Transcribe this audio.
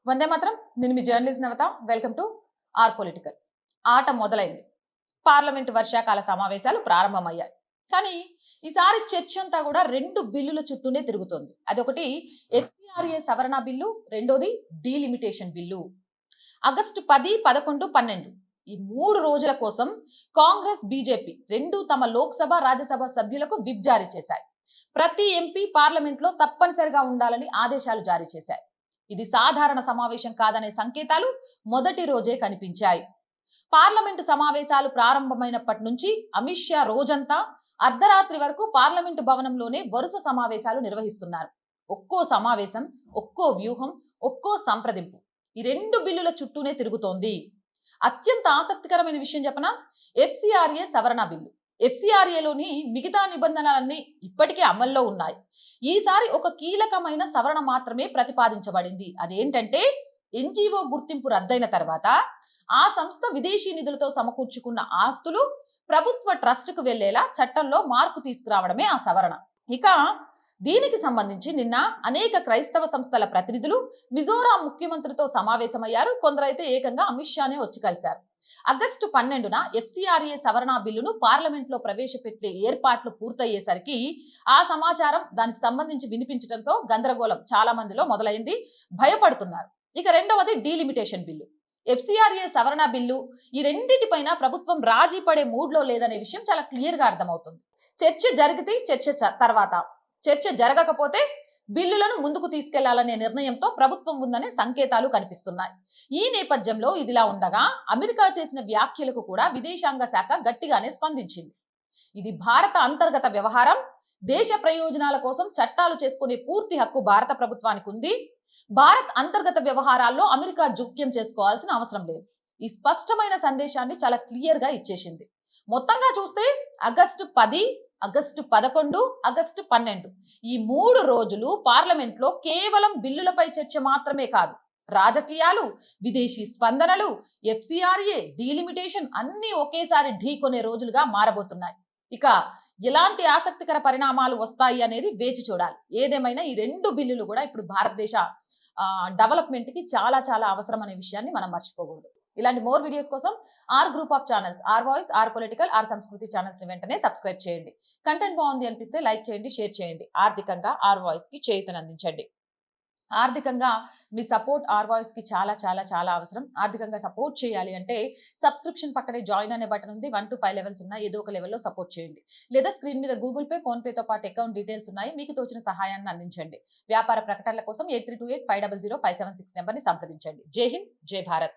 వందే మాత్రం. నేను మీ journalist Navata. Welcome to our political. ఆట మొదలైంది. పార్లమెంటు వర్షాకాల సమావేశాలు ప్రారంభమయ్యాయి. కానీ ఈసారి చర్చ అంతా కూడా రెండు బిల్లుల చుట్టూనే తిరుగుతోంది. అదొకటి ఎఫ్సిఆర్ఏ సవరణ బిల్లు, రెండోది డీలిమిటేషన్ బిల్లు. ఆగస్టు 10, 11, 12 ఈ 3 రోజుల కోసం కాంగ్రెస్, బీజేపీ రెండు తమ లోక్సభ, రాజ్యసభ సభ్యులకు విప్ జారీ చేశాయి. ప్రతి ఎంపీ పార్లమెంట్లో తప్పనిసరిగా ఉండాలని ఆదేశాలు జారీ చేశాయి. ఇది సాధారణ సమావేశం కాదనే సంకేతాలు మొదటి రోజే కనిపించాయి. పార్లమెంటు సమావేశాలు ప్రారంభమైనప్పటి నుంచి అమిత్ షా రోజంతా అర్ధరాత్రి వరకు పార్లమెంటు భవనంలోనే వరుస సమావేశాలు నిర్వహిస్తున్నారు. ఒక్కో సమావేశం, ఒక్కో వ్యూహం, ఒక్కో సంప్రదింపు ఈ రెండు బిల్లుల చుట్టూనే తిరుగుతోంది. అత్యంత ఆసక్తికరమైన విషయం చెప్పనా, ఎఫ్సిఆర్ఏ సవరణ బిల్లు. ఎఫ్సిఆర్ఏలోని మిగతా నిబంధనలన్నీ ఇప్పటికే అమల్లో ఉన్నాయి. ఈసారి ఒక కీలకమైన సవరణ మాత్రమే ప్రతిపాదించబడింది. అదేంటంటే ఎన్జిఓ గుర్తింపు రద్దయిన తర్వాత ఆ సంస్థ విదేశీ నిధులతో సమకూర్చుకున్న ఆస్తులు ప్రభుత్వ ట్రస్టుకు వెళ్లేలా చట్టంలో మార్పు తీసుకురావడమే ఆ సవరణ. ఇక దీనికి సంబంధించి నిన్న అనేక క్రైస్తవ సంస్థల ప్రతినిధులు మిజోరాం ముఖ్యమంత్రితో సమావేశమయ్యారు. కొందరైతే ఏకంగా అమిత్ షానే వచ్చి కలిశారు. ఆగస్టు 12న ఎఫ్సిఆర్ఏ సవరణ బిల్లును పార్లమెంట్లో ప్రవేశపెట్టే ఏర్పాట్లు పూర్తయ్యేసరికి ఆ సమాచారం దానికి సంబంధించి వినిపించడంతో గందరగోళం చాలా మందిలో మొదలైంది. భయపడుతున్నారు. ఇక రెండవది డీలిమిటేషన్ బిల్లు. ఎఫ్సిఆర్ఏ సవరణ బిల్లు ఈ రెండింటిపైన ప్రభుత్వం రాజీ పడే మూడ్లో లేదనే విషయం చాలా క్లియర్ గా అర్థమవుతుంది. చర్చ జరిగితే తర్వాత, చర్చ జరగకపోతే బిల్లులను ముందుకు తీసుకెళ్లాలనే నిర్ణయంతో ప్రభుత్వం ఉందనే సంకేతాలు కనిపిస్తున్నాయి. ఈ నేపథ్యంలో ఇదిలా ఉండగా అమెరికా చేసిన వ్యాఖ్యలకు కూడా విదేశాంగ శాఖ గట్టిగానే స్పందించింది. ఇది భారత అంతర్గత వ్యవహారం. దేశ ప్రయోజనాల కోసం చట్టాలు చేసుకునే పూర్తి హక్కు భారత ప్రభుత్వానికి ఉంది. భారత్ అంతర్గత వ్యవహారాల్లో అమెరికా జోక్యం చేసుకోవాల్సిన అవసరం లేదు. ఈ స్పష్టమైన సందేశాన్ని చాలా క్లియర్ గా ఇచ్చేసింది. మొత్తంగా చూస్తే ఆగస్టు 10, ఆగస్టు 11, ఆగస్టు 12 ఈ 3 రోజులు పార్లమెంట్లో కేవలం బిల్లులపై చర్చ మాత్రమే కాదు, రాజకీయాలు, విదేశీ స్పందనలు, ఎఫ్సిఆర్ఏ, డీలిమిటేషన్ అన్ని ఒకేసారి ఢీకొనే రోజులుగా మారబోతున్నాయి. ఇక ఎలాంటి ఆసక్తికర పరిణామాలు వస్తాయి అనేది వేచి చూడాలి. ఏదేమైనా ఈ రెండు బిల్లులు కూడా ఇప్పుడు భారతదేశ డెవలప్మెంట్ కి చాలా చాలా అవసరం అనే విషయాన్ని మనం మర్చిపోకూడదు. ఇలాంటి మోర్ వీడియోస్ కోసం R group of channels, R voice, R political, R Sanskriti channels ని వెంటనే సబ్స్క్రైబ్ చేయండి. కంటెంట్ బాగుంది అనిపిస్తే లైక్ చేయండి, షేర్ చేయండి. ఆర్థికంగా ఆర్ వాయిస్ కి చేయూతనందించండి. ఆర్థికంగా మీ సపోర్ట్ ఆర్ వాయిస్ కి చాలా చాలా చాలా అవసరం. ఆర్థికంగా సపోర్ట్ చేయాలి అంటే సబ్స్క్రిప్షన్ పక్కనే జాయిన్ అనే బటన్ ఉంది. 1 to 5 లెవెల్స్ ఉన్నాయి. ఏదో ఒక లెవెల్లో సపోర్ట్ చేయండి. లేదా స్క్రీన్ మీద గూగుల్ పే, ఫోన్ పేతో పాటు అకౌంట్ డీటెయిల్స్ ఉన్నాయి. మీకు తోచిన సహాయాన్ని అందించండి. వ్యాపార ప్రకటనల కోసం 8328500576 నెంబర్ని సంప్రదించండి. జై హింద్, జై భారత్.